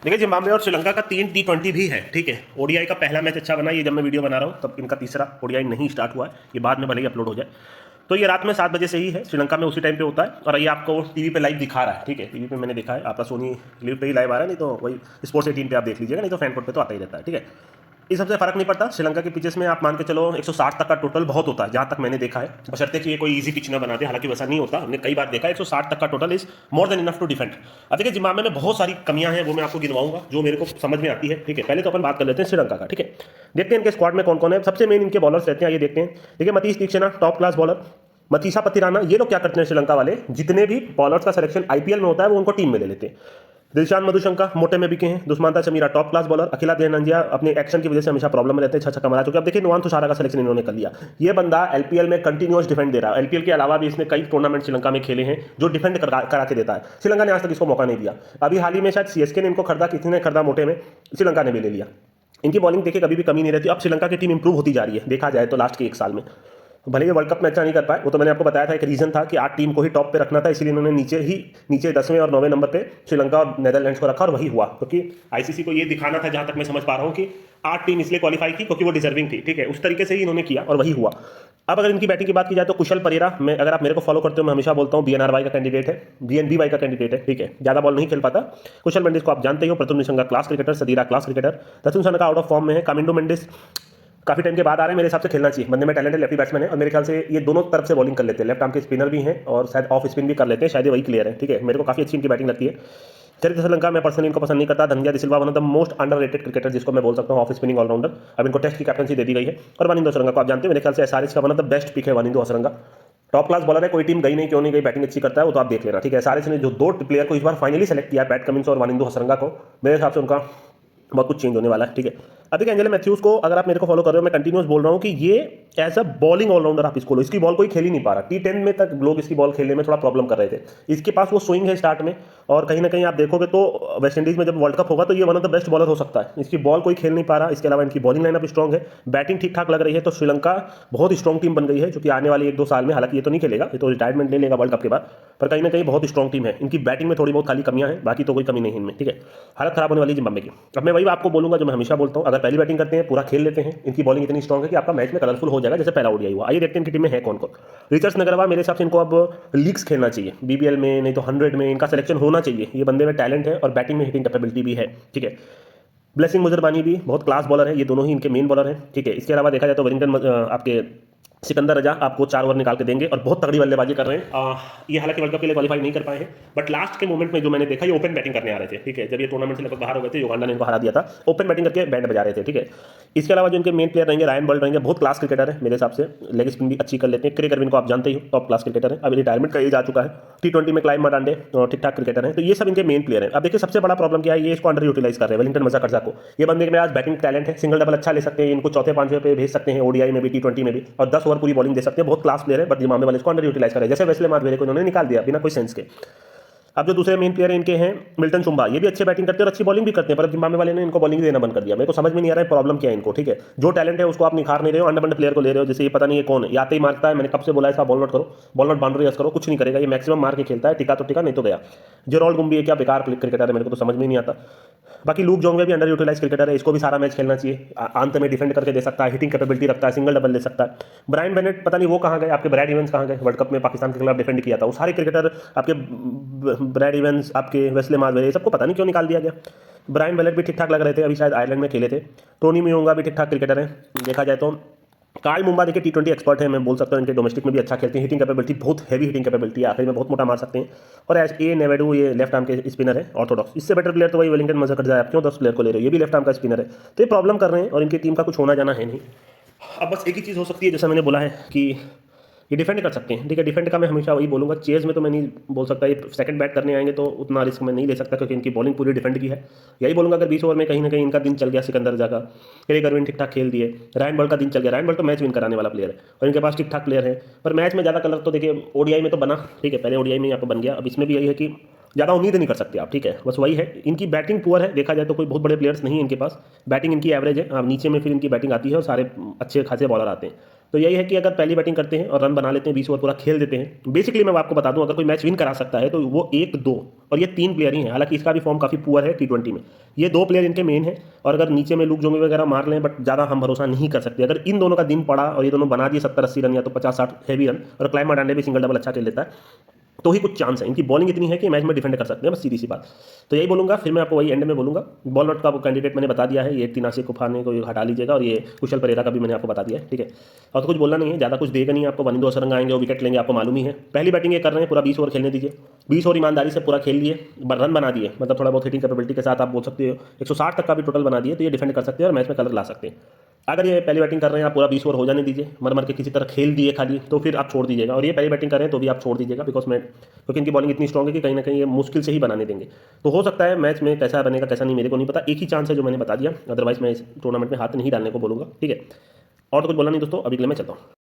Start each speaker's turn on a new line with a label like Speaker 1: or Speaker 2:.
Speaker 1: देखिए जिम्बाब्वे और श्रीलंका का 3 T20 भी है, ठीक है। ओडीआई का पहला मैच अच्छा बना, ये जब मैं वीडियो बना रहा हूँ तब इनका तीसरा ओडीआई नहीं स्टार्ट हुआ है, ये बाद में भले ही अपलोड हो जाए। तो ये रात में 7 बजे से ही है, श्रीलंका में उसी टाइम पे होता है और ये आपको टीवी पे लाइव दिखा रहा है, ठीक है। टीवी पे मैंने देखा है, आपका सोनी लिव पे ही लाइव आ रहा है, नहीं तो वही स्पोर्ट्स 18 पे आप देख लीजिएगा, नहीं तो फैन कोड पे तो आता ही रहता है, ठीक है। इस सबसे फर्क नहीं पड़ता। श्रीलंका के पिचेस में आप मान के चलो 160 तक का टोटल बहुत होता है, जहां तक मैंने देखा है, बशर्ते कि ये कोई इजी पिच ना बना दे, हालांकि वैसा नहीं होता, हमने कई बार देखा है 160 तक का total is more than enough to defend. अब देखिए जिम्बाब्वे में बहुत सारी कमियां हैं, वो मैं आपको गिनवाऊंगा जो मेरे को समझ में आती है, ठीक है। पहले तो अपन बात कर लेते हैं श्रीलंका का, ठीक है। देखते हैं इनके स्क्वाड में कौन कौन है। सबसे मेन इनके बॉलर्स रहते हैं, ये देखते हैं। देखिए Matheesha Theekshana top class bowler, Matheesha Pathirana, ये लोग क्या करते हैं श्रीलंका वाले, जितने भी बॉलर्स का सिलेक्शन आईपीएल में होता है वो उनको टीम में ले लेते हैं। दिलशान मधुशंका मोटे में बिके हैं, दुष्मांता चमीरा टॉप क्लास बॉलर, अखिला देहनंजिया अपने एक्शन की वजह से हमेशा प्रॉब्लम में रहते हैं, 6 छक्का मारा चुके। अब देखिए नुआन तुषारा का सिलेक्शन इन्होंने कर लिया। ये बंदा एलपीएल में कंटिन्यूअस डिफेंड दे रहा है, एलपीएल के अलावा भी इसने कई टूर्नामेंट श्रीलंका में खेले हैं जो डिफेंड करा के देता है। श्रीलंका ने आज तक इसको मौका नहीं दिया। अभी हाल ही में शायद सीएसके ने इनको खरीदा, किसी ने खरीदा मोटे में, श्रीलंका ने भी ले लिया। इनकी बॉलिंग देखिए कभी भी कमी नहीं रहती। अब श्रीलंका की टीम इंप्रूव होती जा रही है, देखा जाए तो लास्ट के 1 साल में। भले ही वर्ल्ड कप में अच्छा नहीं कर पाए, वो तो मैंने आपको बताया था, एक रीजन था कि 8 टीम को ही टॉप पे रखना था, इसलिए इन्होंने नीचे 10वें और 9वें नंबर पे श्रीलंका और नेदरलैंड्स को रखा और वही हुआ, क्योंकि आईसीसी को ये दिखाना था, जहां तक मैं समझ पा रहा हूं, कि 8 टीम इसलिए क्वालिफाई की क्योंकि वो डिजर्विंग थी, ठीक है। उस तरीके से ही इन्होंने किया और वही हुआ। अब अगर इनकी बैटिंग की बात की जाए तो कुशल परेरा, मैं अगर आप मेरे को फॉलो करते हो, मैं हमेशा बोलता हूँ बीएनआरवाई का कैंडिडेट है, बीएनबीवाई का कैंडिडेट है, ठीक है। ज्यादा बॉल नहीं खेल पाता। कुशल मेंडिस को आप जानते हो, Pathum Nissanka class cricketer, Sadeera class cricketer, Dasun Shanaka out of form में है, कामिंडो मेंडिस काफी टाइम के बाद आ रहे हैं, मेरे हिसाब से खेलना चाहिए, बंदे में टैलेंट है, लेफ्टी बैट्समैन है और मेरे ख्याल से ये दोनों तरफ से बॉलिंग कर लेते हैं, लेफ्ट आर्म के स्पिनर भी हैं और शायद ऑफ स्पिन भी कर लेते हैं, शायद वही क्लियर है, ठीक है। मेरे को काफी अच्छी इनकी बैटिंग लगती है। चलिए श्रीलंका मैं पर्सनली इनको पसंद नहीं करता। Dhananjaya de Silva one of the most underrated cricketer, जिसको मैं बोल सकता हूँ ऑफ स्पिनिंग ऑलराउंडर। अब इनको टेस्ट की कैप्टनसी दे दी गई है। और वनिंदो हसरंगा को आप जानते हैं, मेरे ख्याल से एसआरएच का one of the best pick है Wanindu Hasaranga. Top class bowler है, कोई टीम गई नहीं, क्यों नहीं गई, बैटिंग अच्छी करता है, वो तो आप देख लेना, ठीक है। एसआरएच ने जो 2 प्लेयर को इस बार फाइनली सेलेक्ट किया, पैट कमिंस और वनिंदो हसरंगा को, मेरे हिसाब से उनका बहुत कुछ चेंज होने वाला है, ठीक है। अब देखिए एंजेलो मैथ्यूज को अगर आप मेरे को फॉलो कर रहे हो, मैं कंटिन्यूस बोल रहा हूं कि ये एज अ बॉलिंग ऑलराउंडर आप इसको लो, इसकी बॉल कोई खेल ही नहीं पा रहा। T10 में तक लोग इसकी बॉल खेलने में थोड़ा प्रॉब्लम कर रहे थे। इसके पास वो स्विंग है स्टार्ट में, और कहीं ना कहीं आप देखोगे तो वेस्ट इंडीज में जब वर्ल्ड कप होगा तो ये one of the best bowler हो सकता है। इसकी बॉल कोई खेल नहीं पा रहा, इसके अलावा इनकी बॉलिंग लाइनअप स्ट्रॉग है, बैटिंग ठीक ठाक लग रही है। तो श्रीलंका बहुत स्ट्रॉन्ग टीम बन गई है, जो कि आने वाली 1-2 साल में, हालांकि ये तो नहीं खेलेगा, ये तो रिटायरमेंट ले लेगा वर्ल्ड कप के बाद, पर कहीं ना कहीं बहुत स्ट्रॉन्ग टीम है। इनकी बैटिंग में थोड़ी बहुत खाली कमियां हैं, बाकी तो कोई कमी नहीं है इनमें, ठीक है। हालत खराब होने वाली जिम्बाब्वे की। अब मैं वही आपको बोलूंगा जो मैं हमेशा बोलता हूं, अगर पहली बैटिंग करते हैं, पूरा खेल लेते हैं, इनकी बॉलिंग इतनी स्ट्रॉन्ग है कि आपका मैच में कलरफुल हो जाएगा, जैसे पहला ओडीआई हुआ। आइए देखते हैं इनकी टीम में है कौन कौन। रिचर्ड्स नगरवा, मेरे हिसाब से इनको अब लीग्स खेलना चाहिए, बीबीएल में नहीं तो 100 में इनका सिलेक्शन होना चाहिए। ये बंदे में टैलेंट है और बैटिंग में हिटिंग कैपेबिलिटी भी है, ठीक है। ब्लेसिंग मुजरबानी भी बहुत क्लास बॉलर है, ये दोनों ही इनके मेन बॉलर हैं, ठीक है। इसके अलावा देखा जाए तो वेलिंगटन आपके सिकंदर रजा आपको 4 ओवर निकाल के देंगे और बहुत तगड़ी बल्लेबाजी कर रहे हैं। ये हालांकि वर्ल्ड कप के लिए क्वालिफाई नहीं कर पाए हैं, बट लास्ट के मोमेंट में जो मैंने देखा, ये ओपन बैटिंग करने आ रहे थे, ठीक है। जब ये टूर्नामेंट से लगभग बाहर हो गए थे, युगांडा ने इनको हरा दिया था, ओपन बैटिंग करके बैंड बजा रहे थे, ठीक है। इसके अलावा जो इनके मेन प्लेयर रहेंगे, रायन बर्ड रहेंगे, बहुत क्लास क्रिकेटर है मेरे हिसाब से, लेग स्पिन भी अच्छी कर लेते हैं। क्रेग अर्विन को आप जानते ही हो, टॉप क्लास क्रिकेटर है, अभी रिटायरमेंट का एज आ चुका है। T20 में क्लाइव मरांडे ठीक ठाक क्रिकेटर है। तो ये सब इनके मेन प्लेयर है। अब देखिए सबसे बड़ा प्रॉब्लम क्या है, ये इसको अंडर यूटिलाइज कर रहे हैं वेलिंगटन मजाकरजा को। ये बंदे में आज बैटिंग टैलेंट है, सिंगल डबल अच्छा ले सकते हैं, इनको चौथे 5वें पे भेज सकते हैं, ओडीआई में भी T20 में भी, और 10 ओवर पूरी बॉलिंग दे सकते हैं, बहुत क्लास प्लेयर है। बट जिम्बाब्वे वाले इसको अंडर यूटिलाइज कर रहे हैं, जैसे वेस्ले माधवेरे को इन्होंने निकाल दिया बिना कोई सेंस के। अब जो दूसरे मेन प्लेयर इनके हैं मिल्टन चुम्बा, ये भी अच्छे बैटिंग करते हैं और अच्छी बॉलिंग भी करते हैं, पर जिम्बाब्वे वाले ने इनको बॉलिंग देना बंद कर दिया। मेरे को समझ में नहीं आ रहा है प्रॉब्लम क्या है इनको, ठीक है। जो टैलेंट है उसको आप निखार नहीं रहे हो, अंडर प्लेयर को ले रहे हो, जैसे ये पता नहीं है कौन है, आते ही मारता है। मैंने कब से बोला है इसका बॉल नॉट करो, बॉल नॉट बाउंड्री करो, कुछ नहीं करेगा ये, मैक्सिमम मार के खेलता है, टिका तो टिका, नहीं तो गया। जेरोल्ड गुम्बी है क्या बेकार क्रिकेटर है, मेरे को तो समझ में नहीं आता। बाकी लूक जोंगे भी अंडर यूटिलाइज क्रिकेटर है, इसको भी सारा मैच खेलना चाहिए, अंत में डिफेंड करके दे सकता है, हिटिंग कैपेबिलिटी रखता है, सिंगल डबल ले सकता है। ब्रायन बेनेट पता नहीं वो कहाँ गए, आपके ब्रैड इवेंस कहाँ गए, वर्ल्ड कप में पाकिस्तान के खिलाफ डिफेंड किया था, वो सारे क्रिकेटर आपके ब्रैड इवेंस, आपके वेस्ले माधवेरे, सबको पता नहीं क्यों निकाल दिया गया। ब्रायन बेलेट भी ठीक ठाक लग रहे थे, अभी शायद आयरलैंड में खेले थे। टोनी मियोंगा भी ठीक ठाक क्रिकेटर है देखा जाए तो। कार्ल मुंबा देखिए T20 एक्सपर्ट है, मैं बोल सकता हूँ, इनके डोमेस्टिक में भी अच्छा खेलते हैं, हिटिंग कैपेबिलिटी बहुत हैवी हिटिंग कैपेबिलिटी है, आखिर में बहुत मोटा मार सकते हैं। और एस ए नेवेडू, ये लेफ्ट आर्म के स्पिनर है ऑर्थोडॉक्स, इससे बेटर प्लेयर तो वही वेलिंगटन मजाकरजा है, आप क्यों 10 प्लेयर को ले रहे हो, ये भी लेफ्ट आर्म का स्पिनर है। तो ये प्रॉब्लम कर रहे हैं और इनकी टीम का कुछ होना जाना है नहीं। अब बस एक ही चीज़ हो सकती है, जैसा मैंने बोला है कि ये डिफेंड कर सकते हैं, ठीक है। डिफेंड का मैं हमेशा वही बोलूंगा, चेज में तो मैं नहीं बोल सकता, ये सेकंड बैट करने आएंगे तो उतना रिस्क मैं नहीं ले सकता, क्योंकि इनकी बॉलिंग पूरी डिफेंड की है। यही बोलूंगा अगर 20 ओवर में कहीं ना कहीं इनका दिन चल गया, सिकंदर जागा, क्रेग अर्विन ठीक ठाक खेल दिए, रायन बॉल का दिन चल गया, रायन बॉल तो मैच विन कराने वाला प्लेयर है और इनके पास ठीक ठाक प्लेयर है, पर मैच में ज़्यादा कलर तो देखिए ओडीआई में तो बना, ठीक है, पहले ओडीआई में यहाँ पर बन गया, अब इसमें भी यही है कि ज़्यादा उम्मीद नहीं कर सकते आप, ठीक है। बस वही है, इनकी बैटिंग पुअर है, देखा जाए तो कोई बहुत बड़े प्लेयर्स नहीं है इनके पास, बैटिंग इनकी एवरेज है, अब नीचे में फिर इनकी बैटिंग आती है और सारे अच्छे खासे बॉलर आते हैं। तो यही है कि अगर पहली बैटिंग करते हैं और रन बना लेते हैं, 20 ओवर पूरा खेल देते हैं, बेसिकली मैं आपको बता दूं अगर कोई मैच विन करा सकता है तो वो 1-2 और ये 3 प्लेयर ही हैं। हालांकि इसका भी फॉर्म काफ़ी पुअर है T20 में, ये 2 प्लेयर इनके मेन है। और अगर नीचे में लुक जोंगी वगैरह मार लें, बट ज़्यादा हम भरोसा नहीं कर सकते। अगर इन दोनों का दिन पड़ा और ये दोनों बना दिए 70-80 रन या तो 50-60 हैवी रन, और क्लाइम अडांडे भी सिंगल डबल अच्छा खेल लेता है, तो ही कुछ चांस है। इनकी बॉलिंग इतनी है कि मैच में डिफेंड कर सकते हैं, बस सीधी सी बात। तो यही बोलूंगा, फिर मैं आपको वही एंड में बोलूंगा। बॉल नॉट का कैंडिडेट मैंने बता दिया है, ये तिनासी कुफाने को हटा लीजिएगा, और ये कुशल परेरा का भी मैंने आपको बता दिया है, ठीक है। और तो कुछ बोलना नहीं है, ज़्यादा कुछ देगा नहीं आपको। 1-2 रन आएंगे, वो विकेट लेंगे, आपको मालूम ही है। पहली बैटिंग ये कर रहे हैं, पूरा 20 ओवर खेलने दीजिए। 20 ओवर ईमानदारी से पूरा खेल लिए, रन बना दिए, मतलब थोड़ा बहुत हिटिंग कैपेबिलिटी के साथ आप बोल सकते हो 160 तक का भी टोटल बना दिए, तो ये डिफेंड कर सकते हैं और मैच में कलर ला सकते हैं। अगर ये पहली बैटिंग कर रहे हैं, आप पूरा 20 ओवर हो जाने दीजिए, मर के किसी तरह खेल दिए खाली, तो फिर आप छोड़ दीजिएगा। और ये पहली बैटिंग कर रहे हैं तो भी आप छोड़ दीजिएगा, क्योंकि इनकी बॉलिंग इतनी स्ट्रॉन्ग है कि कहीं ना कहीं ये मुश्किल से ही बनाने देंगे। तो हो सकता है मैच में कैसा बनेगा कैसा नहीं मेरे को नहीं पता, एक ही चांस है जो मैंने बता दिया, अदरवाइज मैं इस टूर्नामेंट में हाथ नहीं डालने को बोलूँगा, ठीक है। और तो कुछ बोला नहीं दोस्तों, अभी के लिए मैं चलता हूँ।